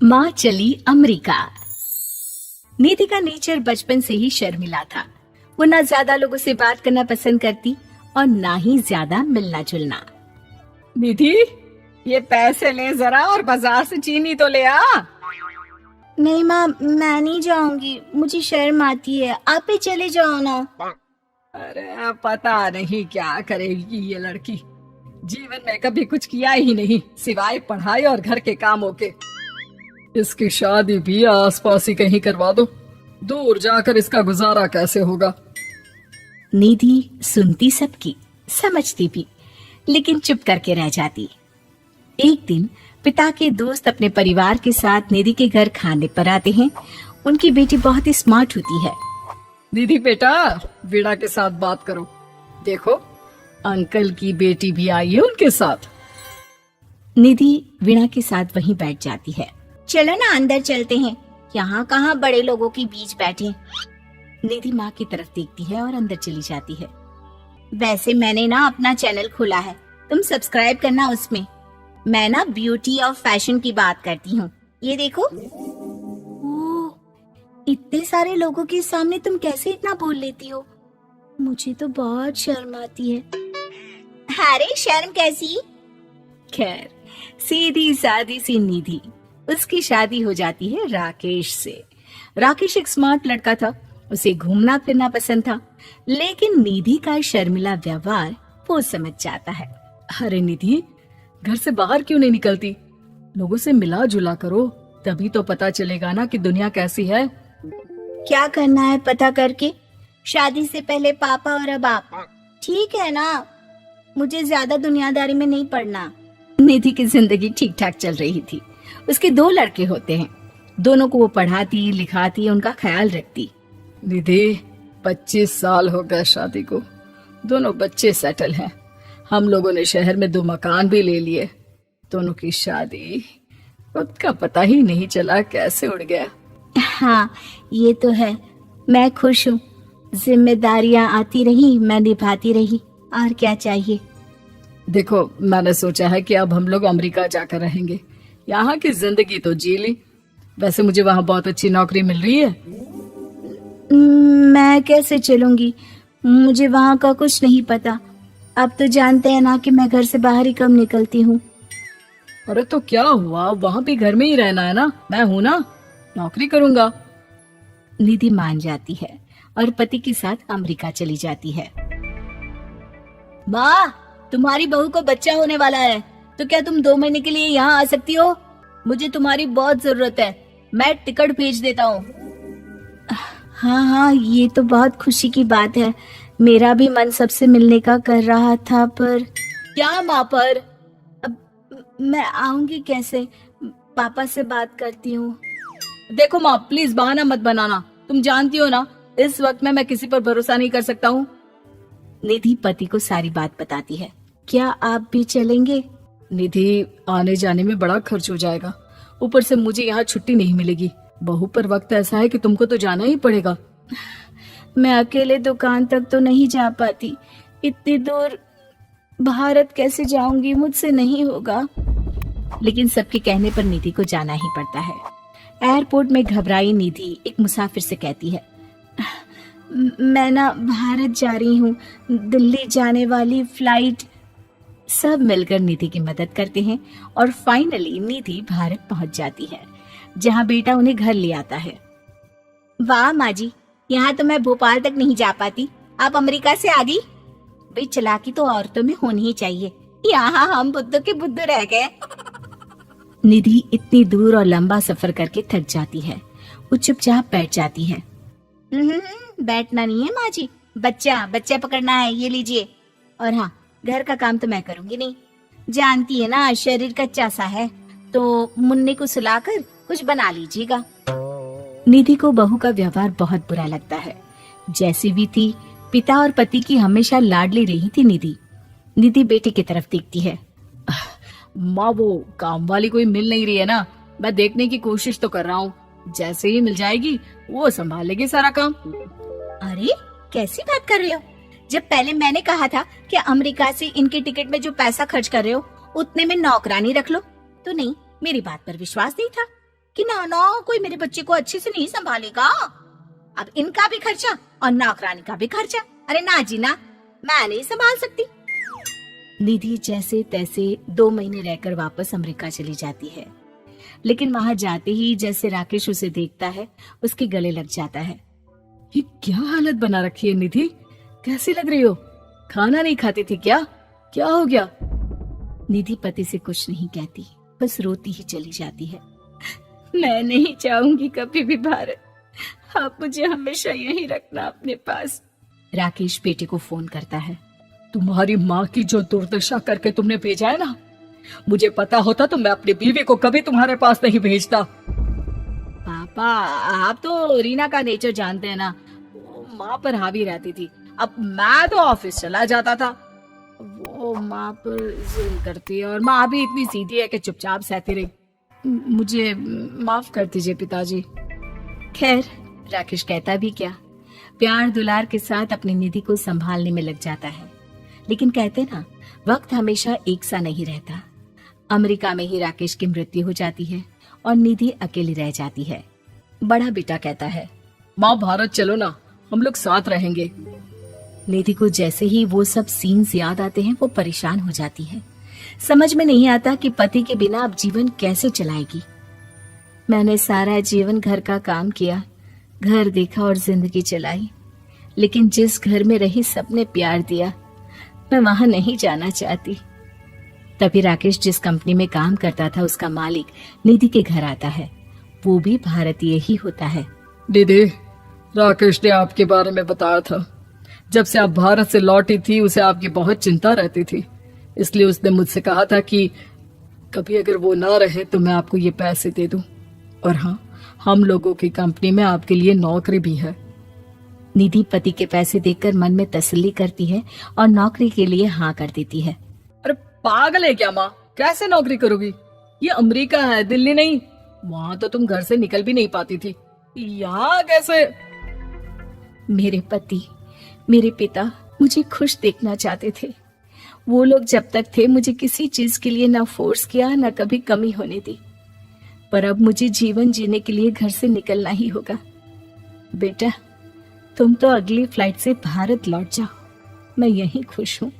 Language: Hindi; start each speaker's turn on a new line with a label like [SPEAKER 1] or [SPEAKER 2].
[SPEAKER 1] माँ चली अमेरिका। निधि का नेचर बचपन से ही शर्मिला था। वो ना ज्यादा लोगों से बात करना पसंद करती और ना ही ज्यादा मिलना जुलना।
[SPEAKER 2] निधि, ये पैसे ले जरा और बाजार से चीनी तो ले आ।
[SPEAKER 3] नहीं माँ, मैं नहीं जाऊंगी, मुझे शर्म आती है, आप ही चले जाओ ना।
[SPEAKER 2] अरे पता नहीं क्या करेगी ये लड़की। जीवन में कभी कुछ किया ही नहीं सिवाय पढ़ाई और घर के कामों के। इसकी शादी भी आसपास ही कहीं करवा दो, दूर जाकर इसका गुजारा कैसे होगा।
[SPEAKER 1] निधि सुनती सबकी, समझती भी, लेकिन चुप करके रह जाती। एक दिन पिता के दोस्त अपने परिवार के साथ निधि के घर खाने पर आते हैं। उनकी बेटी बहुत ही स्मार्ट होती है।
[SPEAKER 2] निधि बेटा, वीणा के साथ बात करो। देखो, अंकल की बेटी भी आई है उनके साथ।
[SPEAKER 1] निधि वीणा के साथ वहीं बैठ जाती है।
[SPEAKER 3] चलो ना अंदर चलते हैं, यहाँ कहाँ बड़े लोगों के बीच बैठे।
[SPEAKER 1] निधि माँ की तरफ देखती है और अंदर चली जाती है।
[SPEAKER 3] वैसे मैंने ना अपना चैनल खोला है, तुम सब्सक्राइब करना उसमें। मैं ना ब्यूटी और फैशन की बात करती हूँ। ये देखो।
[SPEAKER 1] ओह, इतने सारे लोगों के सामने तुम कैसे इतना बोल लेती हो? मुझे तो बहुत शर्म आती है।
[SPEAKER 3] अरे शर्म कैसी।
[SPEAKER 1] खैर, सीधी सादी सी निधि, उसकी शादी हो जाती है राकेश से। राकेश एक स्मार्ट लड़का था, उसे घूमना फिरना पसंद था, लेकिन निधि का शर्मिला व्यवहार वो समझ जाता है।
[SPEAKER 2] अरे निधि, घर से बाहर क्यों नहीं निकलती? लोगों से मिला जुला करो, तभी तो पता चलेगा ना कि दुनिया कैसी है।
[SPEAKER 3] क्या करना है पता करके? शादी से पहले पापा और अब आप। ठीक है ना, मुझे ज्यादा दुनियादारी में नहीं पड़ना।
[SPEAKER 1] निधि की जिंदगी ठीक ठाक चल रही थी। उसके 2 लड़के होते हैं, दोनों को वो पढ़ाती लिखाती, उनका ख्याल रखती।
[SPEAKER 2] निधि, 25 साल हो गए शादी को, दोनों बच्चे सेटल हैं। हम लोगों ने शहर में 2 मकान भी ले लिए। दोनों की शादी खुद का पता ही नहीं चला कैसे उड़ गया।
[SPEAKER 3] हाँ, ये तो है। मैं खुश हूँ, जिम्मेदारियां आती रही, मैं निभाती रही, और क्या चाहिए।
[SPEAKER 2] देखो, मैंने सोचा है कि अब हम लोग अमेरिका जाकर रहेंगे। यहाँ की जिंदगी तो जी ली, वैसे मुझे वहाँ बहुत अच्छी नौकरी मिल रही है।
[SPEAKER 3] मैं कैसे चलूंगी, मुझे वहाँ का कुछ नहीं पता। अब तो जानते हैं ना कि मैं घर से बाहर ही कम निकलती हूँ।
[SPEAKER 2] अरे तो क्या हुआ, वहाँ भी घर में ही रहना है ना, मैं हूँ ना, नौकरी करूँगा।
[SPEAKER 1] निधि मान जाती है और पति के साथ अमेरिका चली जाती है।
[SPEAKER 3] माँ, तुम्हारी बहू को बच्चा होने वाला है, तो क्या तुम 2 महीने के लिए यहाँ आ सकती हो? मुझे तुम्हारी बहुत जरूरत है, मैं टिकट भेज देता हूँ। हाँ हाँ, ये तो बहुत खुशी की बात है। मेरा भी मन सबसे मिलने का कर रहा था, पर क्या माँ पर? अब मैं आऊंगी कैसे? पापा से बात करती हूँ।
[SPEAKER 2] देखो माँ, प्लीज बहाना मत बनाना, तुम जानती हो ना इस वक्त में मैं किसी पर भरोसा नहीं कर सकता हूँ।
[SPEAKER 1] निधि पति को सारी बात बताती है। क्या आप भी चलेंगे?
[SPEAKER 2] निधि, आने जाने में बड़ा खर्च हो जाएगा, ऊपर से मुझे यहाँ छुट्टी नहीं मिलेगी। बहू पर वक्त ऐसा है कि तुमको तो जाना ही पड़ेगा।
[SPEAKER 3] मैं अकेले दुकान तक तो नहीं जा पाती, इतनी दूर भारत कैसे जाऊंगी, मुझसे नहीं होगा।
[SPEAKER 1] लेकिन सबके कहने पर निधि को जाना ही पड़ता है। एयरपोर्ट में घबराई निधि एक मुसाफिर से कहती है,
[SPEAKER 3] मैं ना भारत जा रही हूँ, दिल्ली जाने वाली फ्लाइट।
[SPEAKER 1] सब मिलकर निधि की मदद करते हैं और फाइनली निधि भारत पहुंच जाती है, जहां बेटा उन्हें घर ले आता है।
[SPEAKER 3] वाह माँ जी, यहाँ तो मैं भोपाल तक नहीं जा पाती, आप अमेरिका से आ गई। भाई, चालाकी तो औरतों में होनी ही चाहिए, यहाँ हम बुद्धू के बुद्धू रह गए।
[SPEAKER 1] निधि इतनी दूर और लंबा सफर करके थक जाती है, वो चुपचाप बैठ जाती है।
[SPEAKER 3] बैठना नहीं है माँ जी, बच्चा पकड़ना है, ये लीजिए। और हाँ, घर का काम तो मैं करूंगी नहीं, जानती है ना शरीर कच्चा सा है, तो मुन्ने को सुलाकर कुछ बना लीजिएगा।
[SPEAKER 1] निधि को बहू का व्यवहार बहुत बुरा लगता है। जैसी भी थी, पिता और पति की हमेशा लाडली रही थी निधि। निधि बेटी की तरफ देखती है।
[SPEAKER 2] माँ, वो काम वाली कोई मिल नहीं रही है ना, मैं देखने की कोशिश तो कर रहा हूँ, जैसे ही मिल जाएगी वो संभाल लेगी सारा काम।
[SPEAKER 3] अरे कैसी बात कर रहे हो? जब पहले मैंने कहा था कि अमेरिका से इनके टिकट में जो पैसा खर्च कर रहे हो उतने में नौकरानी रख लो, तो नहीं, मेरी बात पर विश्वास नहीं था। कि ना ना कोई मेरे बच्चे को अच्छे से नहीं संभालेगा। अब इनका भी खर्चा और नौकरानी का भी खर्चा। अरे ना जी ना, मैं नहीं संभाल सकती।
[SPEAKER 1] निधि जैसे तैसे 2 महीने रहकर वापस अमेरिका चली जाती है, लेकिन वहां जाते ही जैसे राकेश उसे देखता है उसके गले लग जाता है।
[SPEAKER 2] ये क्या हालत बना रखी है निधि, कैसी लग रही हो? खाना नहीं खाती थी क्या? क्या हो गया?
[SPEAKER 1] निधि पति से कुछ नहीं कहती, बस रोती ही चली जाती है।
[SPEAKER 3] मैं नहीं चाहूंगी कभी भी भारत, आप मुझे हमेशा यहीं रखना अपने पास।
[SPEAKER 1] राकेश बेटे को फोन करता है।
[SPEAKER 2] तुम्हारी माँ की जो दुर्दशा करके तुमने भेजा है ना, मुझे पता होता तो मैं अपनी बीवी को कभी तुम्हारे पास नहीं भेजता।
[SPEAKER 1] पापा, आप तो रीना का नेचर जानते हैं ना, वो माँ पर हावी रहती थी।
[SPEAKER 2] अब मैं तो ऑफिस चला जाता था,
[SPEAKER 1] वो माँ पर जुल्म करती है और माँ भी इतनी सीधी है कि चुपचाप सहती रही।
[SPEAKER 2] मुझे माफ कर दीजिए पिताजी।
[SPEAKER 1] खैर, राकेश कहता भी क्या, प्यार दुलार के साथ अपनी निधि को संभालने में लग जाता है। लेकिन कहते ना, वक्त हमेशा एक सा नहीं रहता। अमेरिका में ही राकेश की मृत्यु हो जाती है और निधि अकेली रह जाती है। बड़ा बेटा कहता है,
[SPEAKER 2] माँ भारत चलो ना, हम लोग साथ रहेंगे।
[SPEAKER 1] निधि को जैसे ही वो सब सीन्स याद आते हैं वो परेशान हो जाती है। समझ में नहीं आता कि पति के बिना अब जीवन कैसे चलाएगी। मैंने सारा जीवन घर का काम किया, घर देखा और जिंदगी चलाई, लेकिन जिस घर में रही सबने प्यार दिया, मैं वहां नहीं जाना चाहती। तभी राकेश जिस कंपनी में काम करता था उसका मालिक निधि के घर आता है। वो भी भारतीय ही होता है।
[SPEAKER 2] दीदी, राकेश ने आपके बारे में बताया था। जब से आप भारत से लौटी थी उसे आपकी बहुत चिंता रहती थी, इसलिए उसने मुझसे कहा था कि कभी अगर वो ना रहे तो मैं आपको ये पैसे दे दूं। और हाँ, हम लोगों की कंपनी में आपके लिए नौकरी भी है।
[SPEAKER 1] निधि पति के पैसे देखकर मन में तसल्ली करती है और नौकरी के लिए हाँ कर देती है।
[SPEAKER 2] अरे पागल है क्या माँ, कैसे नौकरी करोगी? ये अमेरिका है, दिल्ली नहीं। वहां तो तुम घर से निकल भी नहीं पाती थी, यहाँ कैसे?
[SPEAKER 1] मेरे पति, मेरे पिता मुझे खुश देखना चाहते थे। वो लोग जब तक थे मुझे किसी चीज के लिए ना फोर्स किया, ना कभी कमी होने दी। पर अब मुझे जीवन जीने के लिए घर से निकलना ही होगा। बेटा, तुम तो अगली फ्लाइट से भारत लौट जाओ, मैं यहीं खुश हूँ।